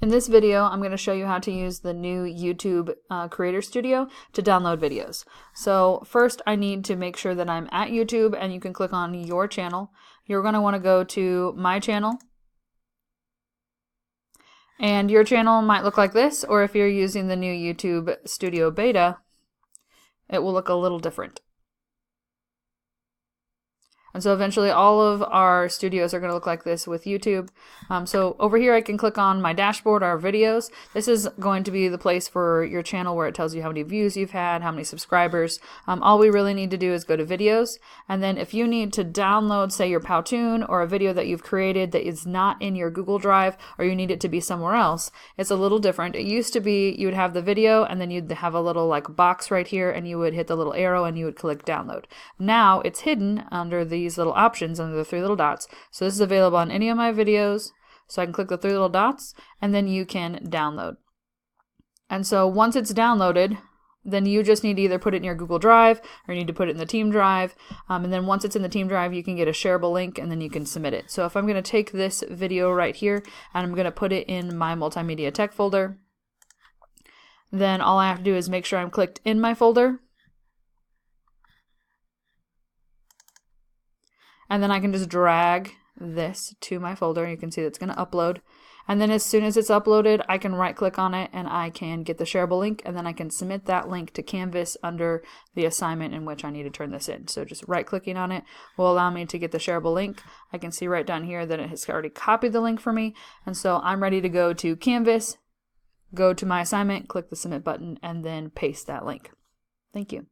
In this video, I'm going to show you how to use the new YouTube Creator Studio to download videos. So first I need to make sure that I'm at YouTube, and you can click on your channel. You're going to want to go to my channel. And your channel might look like this, or if you're using the new YouTube Studio Beta, it will look a little different. And so eventually all of our studios are going to look like this with YouTube. So over here I can click on my dashboard, our videos. This is going to be the place for your channel where it tells you how many views you've had, how many subscribers. All we really need to do is go to videos. And then if you need to download, say, your Powtoon or a video that you've created that is not in your Google Drive, or you need it to be somewhere else, it's a little different. It used to be you would have the video and then you'd have a little like box right here, and you would hit the little arrow and you would click download. Now it's hidden under these little options under the three little dots. So this is available on any of my videos. So I can click the three little dots and then you can download. And so once it's downloaded, then you just need to either put it in your Google Drive or you need to put it in the Team Drive. And then once it's in the Team Drive, you can get a shareable link and then you can submit it. So if I'm going to take this video right here and I'm going to put it in my multimedia tech folder, then all I have to do is make sure I'm clicked in my folder. And then I can just drag this to my folder. You can see that's going to upload. And then as soon as it's uploaded, I can right click on it and I can get the shareable link, and then I can submit that link to Canvas under the assignment in which I need to turn this in. So just right clicking on it will allow me to get the shareable link. I can see right down here that it has already copied the link for me. And so I'm ready to go to Canvas, go to my assignment, click the submit button, and then paste that link. Thank you.